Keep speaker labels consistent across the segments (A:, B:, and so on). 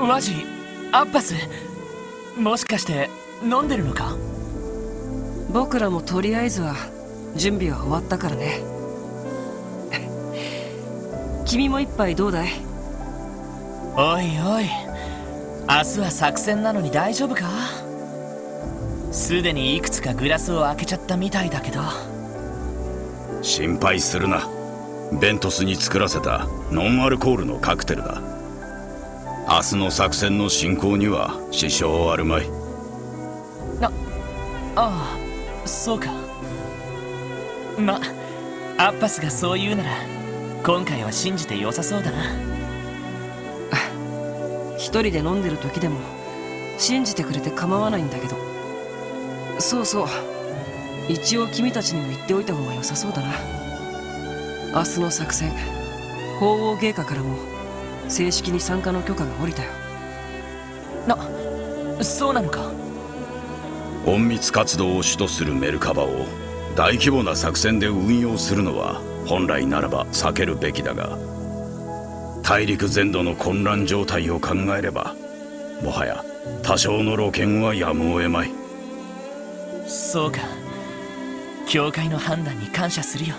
A: ワジ、アッバス、もしかして飲んでるのか？
B: 僕らもとりあえずは準備は終わったからね。君も一杯どうだい？
A: おいおい、明日は作戦なのに大丈夫か？すでにいくつかグラスを開けちゃったみたいだけど。
C: 心配するな。ベントスに作らせたノンアルコールのカクテルだ。明日の作戦の進行には支障あるまい。
A: ああ、そうか。ま、アッバスがそう言うなら今回は信じて良さそうだな。
B: 一人で飲んでる時でも信じてくれて構わないんだけど。そうそう、一応君たちにも言っておいた方が良さそうだな。明日の作戦、鳳凰芸家からも正式に参加の許可が下りたよ。
A: そうなのか？
C: 隠密活動を主とするメルカバを大規模な作戦で運用するのは本来ならば避けるべきだが、大陸全土の混乱状態を考えればもはや多少の露見はやむを得まい。
A: そうか、教会の判断に感謝するよ。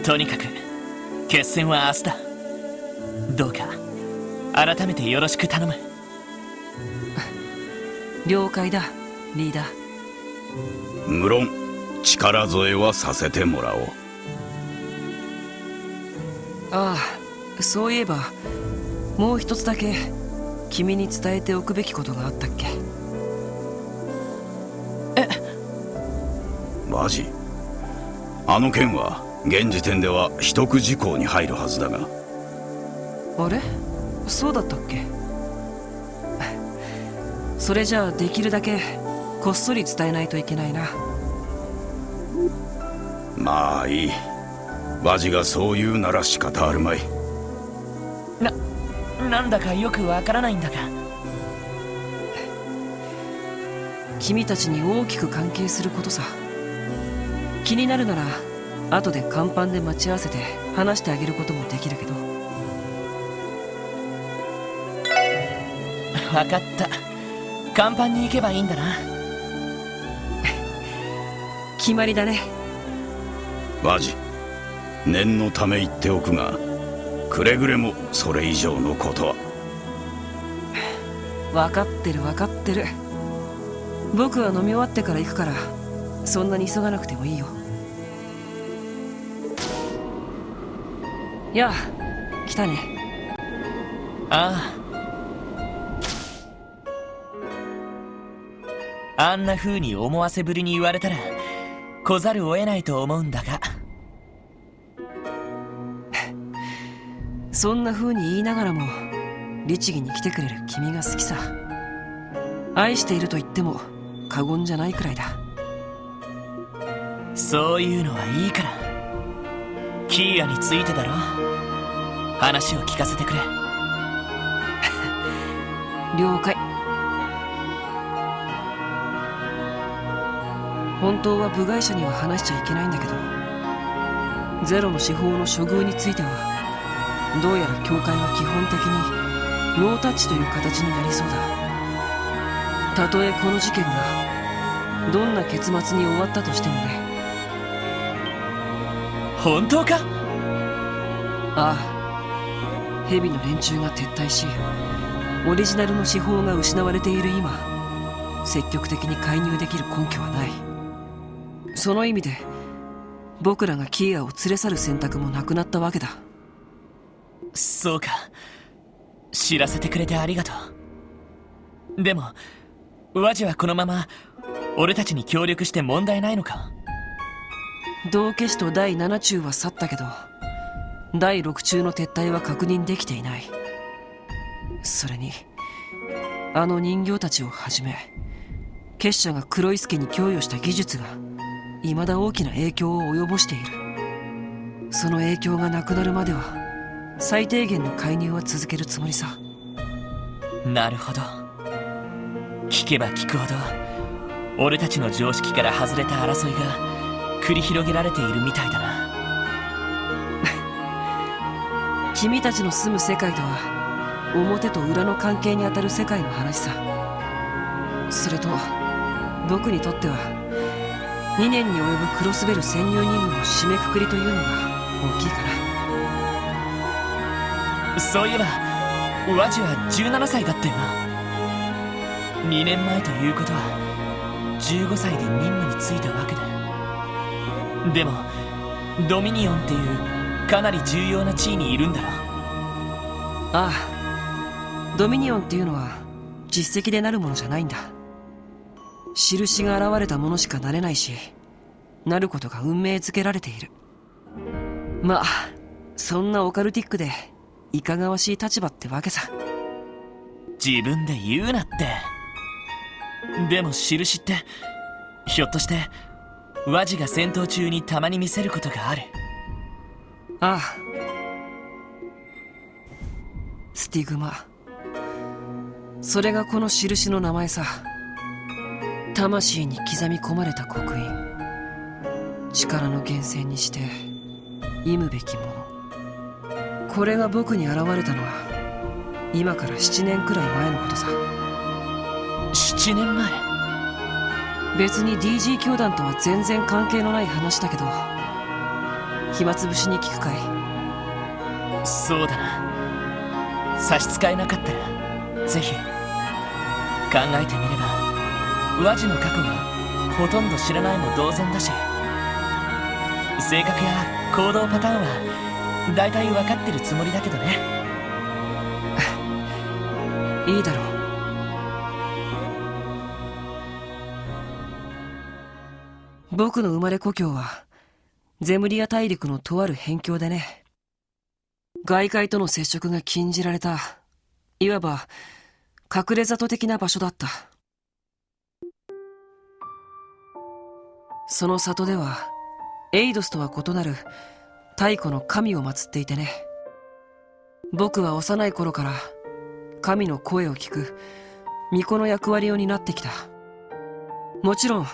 A: とにかく決戦は明日だ。どうか改めてよろしく頼む。
B: 了解だ、リーダー。
C: 無論力添えはさせてもらおう。
B: ああ、そういえばもう一つだけ君に伝えておくべきことがあったっけ？
C: マジ？あの件は現時点では秘匿事項に入るはずだが。
B: あれ？そうだったっけ？それじゃあできるだけこっそり伝えないといけないな。
C: まあいい。ワジがそう言うなら仕方あるまい。
A: なんだかよくわからないんだが。
B: 君たちに大きく関係することさ。気になるなら後で甲板で待ち合わせて話してあげることもできるけど。
A: わかった。甲板に行けばいいんだな。
B: 決まりだね。
C: ワジ、念のため言っておくが、くれぐれもそれ以上のことは。
B: 分かってる分かってる。僕は飲み終わってから行くから、そんなに急がなくてもいいよ。やあ、来たね。
A: ああ、あんな風に思わせぶりに言われたら来ざるを得ないと思うんだが。
B: そんな風に言いながらも律儀に来てくれる君が好きさ。愛していると言っても過言じゃないくらいだ。
A: そういうのはいいから。キーヤについてだろ。話を聞かせてくれ。
B: 了解。本当は部外者には話しちゃいけないんだけど、ゼロの司法の処遇についてはどうやら教会は基本的にノータッチという形になりそうだ。たとえこの事件がどんな結末に終わったとしてもね。
A: 本当か？
B: ああ、ヘビの連中が撤退しオリジナルの司法が失われている今、積極的に介入できる根拠はない。その意味で僕らがキーヤを連れ去る選択もなくなったわけだ。
A: そうか、知らせてくれてありがとう。でもワジはこのまま俺たちに協力して問題ないのか？
B: 道化師と第7中は去ったけど、第6中の撤退は確認できていない。それにあの人形たちをはじめ結社が黒い助に供与した技術が未だ大きな影響を及ぼしている。その影響がなくなるまでは最低限の介入は続けるつもりさ。
A: なるほど。聞けば聞くほど俺たちの常識から外れた争いが繰り広げられているみたいだな。
B: 君たちの住む世界とは表と裏の関係にあたる世界の話さ。それと僕にとっては2年に及ぶクロスベル潜入任務の締めくくりというのが大きいかな。
A: そういえばワジは17歳だったよな。2年前ということは15歳で任務に就いたわけだ。でもドミニオンっていうかなり重要な地位にいるんだろ。
B: ああ、ドミニオンっていうのは実績でなるものじゃないんだ。印が現れたものしかなれないし、なることが運命づけられている。まあそんなオカルティックでいかがわしい立場ってわけさ。
A: 自分で言うなって。でも印ってひょっとしてワジが戦闘中にたまに見せることがある。
B: ああ、スティグマ、それがこの印の名前さ。魂に刻み込まれた刻印、力の源泉にして忌むべきもの。これが僕に現れたのは今から7年くらい前のことさ。
A: 7年前？
B: 別に DG 教団とは全然関係のない話だけど、暇つぶしに聞くかい？
A: そうだな。差し支えなかったらぜひ。考えてみればワジの過去はほとんど知らないも同然だし、性格や行動パターンはだいたい分かってるつもりだけどね。
B: いいだろう。僕の生まれ故郷はゼムリア大陸のとある辺境でね。外界との接触が禁じられた、いわば隠れ里的な場所だった。その里ではエイドスとは異なる太古の神を祀っていてね。僕は幼い頃から神の声を聞く巫女の役割を担ってきた。もちろん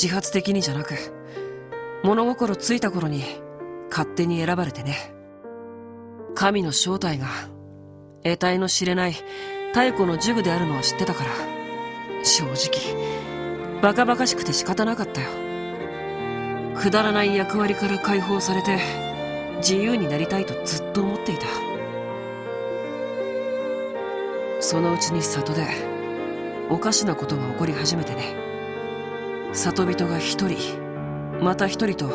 B: 自発的にじゃなく、物心ついた頃に勝手に選ばれてね。神の正体が得体の知れない太古の呪具であるのは知ってたから、正直バカバカしくて仕方なかったよ。くだらない役割から解放されて自由になりたいとずっと思っていた。そのうちに里でおかしなことが起こり始めてね。里人が一人また一人と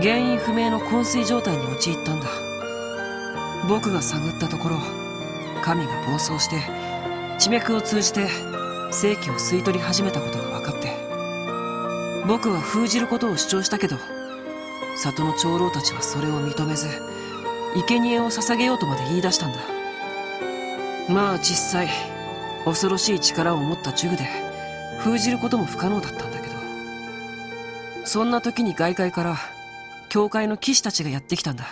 B: 原因不明の昏睡状態に陥ったんだ。僕が探ったところ、神が暴走して地脈を通じて生気を吸い取り始めたことが分かって、僕は封じることを主張したけど、里の長老たちはそれを認めず、生贄を捧げようとまで言い出したんだ。まあ実際恐ろしい力を持った呪具で封じることも不可能だったんだけど、そんな時に外界から教会の騎士たちがやってきたんだ。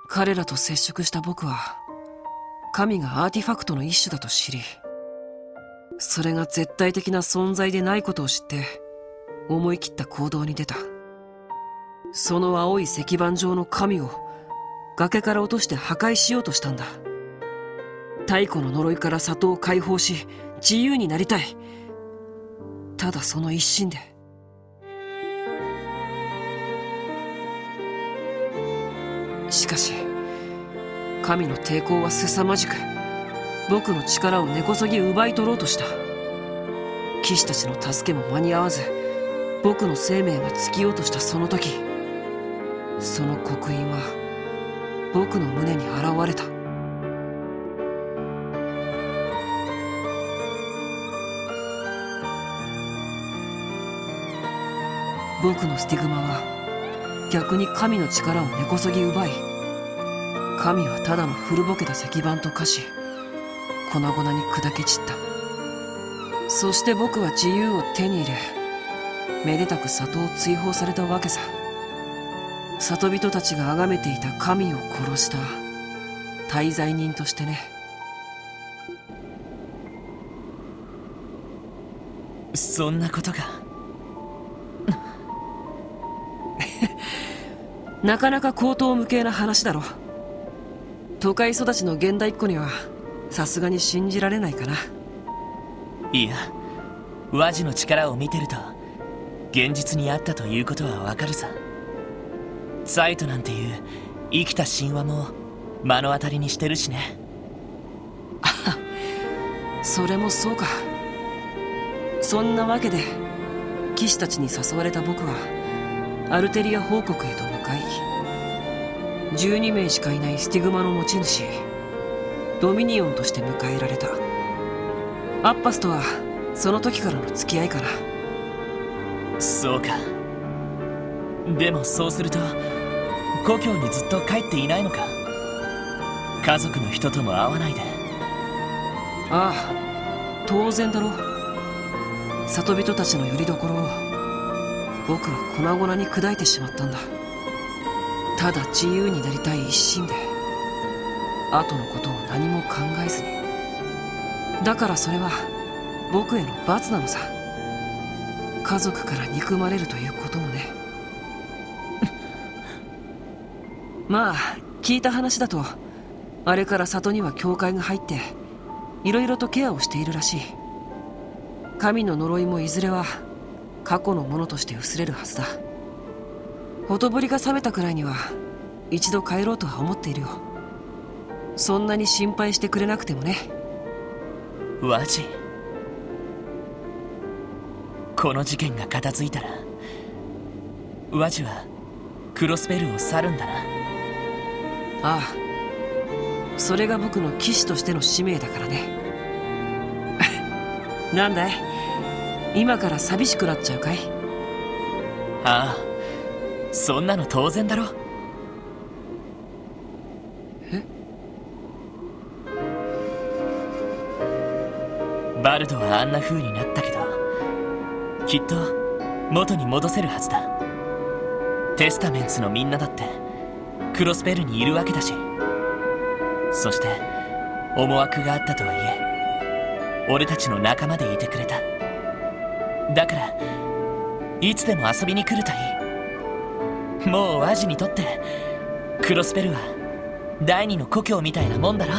B: 彼らと接触した僕は神がアーティファクトの一種だと知り、それが絶対的な存在でないことを知って思い切った行動に出た。その青い石板状の神を崖から落として破壊しようとしたんだ。太古の呪いから里を解放し自由になりたい、ただその一心で。しかし神の抵抗は凄まじく、僕の力を根こそぎ奪い取ろうとした。騎士たちの助けも間に合わず、僕の生命が尽きようとしたその時、その刻印は僕の胸に現れた。僕のスティグマは逆に神の力を根こそぎ奪い、神はただの古ぼけた石板と化し粉々に砕け散った。そして僕は自由を手に入れ、めでたく里を追放されたわけさ。里人たちが崇めていた神を殺した大罪人としてね。
A: そんなことが
B: なかなか荒唐無稽な話だろ。都会育ちの現代っ子にはさすがに信じられないかな。
A: いや、ワジの力を見てると現実にあったということはわかるさ。サイトなんていう生きた神話も目の当たりにしてるしね。
B: それもそうか。そんなわけで騎士たちに誘われた僕はアルテリア王国へと向かい、12名しかいないスティグマの持ち主ドミニオンとして迎えられた。アッパスとはその時からの付き合いかな。
A: そうか。でもそうすると故郷にずっと帰っていないのか。家族の人とも会わないで。
B: ああ、当然だろ。里人たちの拠り所を僕は粉々に砕いてしまったんだ。ただ自由になりたい一心で後のことを何も考えずに。だからそれは僕への罰なのさ。家族から憎まれるということもね。まあ聞いた話だと、あれから里には教会が入っていろいろとケアをしているらしい。神の呪いもいずれは過去のものとして薄れるはずだ。ほとぼりが冷めたくらいには一度帰ろうとは思っているよ。そんなに心配してくれなくてもね。
A: ワジ、この事件が片付いたらワジはクロスベルを去るんだな。
B: ああ、それが僕の騎士としての使命だからね。なんだい、今から寂しくなっちゃうかい？
A: ああ、そんなの当然だろ。
B: え？
A: バルドはあんな風になったけど、きっと元に戻せるはずだ。テスタメンツのみんなだってクロスベルにいるわけだし、そして思惑があったとはいえ俺たちの仲間でいてくれた。だからいつでも遊びに来るといい。もうワジにとってクロスベルは第二の故郷みたいなもんだろ。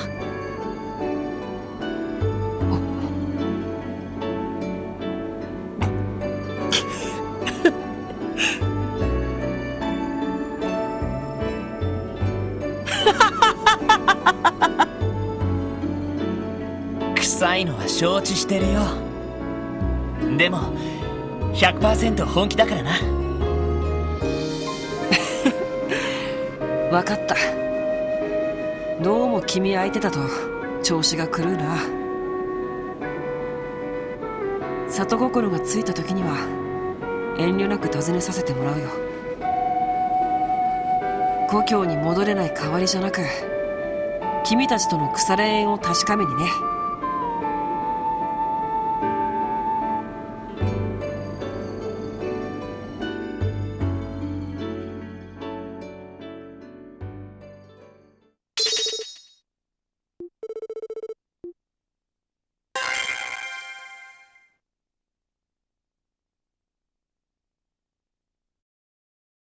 A: 臭いのは承知してるよ。でも 100% 本気だからな。
B: 分かった。どうも君相手だと調子が狂うな。里心がついた時には遠慮なく尋ねさせてもらうよ。故郷に戻れない代わりじゃなく、君たちとの腐れ縁を確かめにね。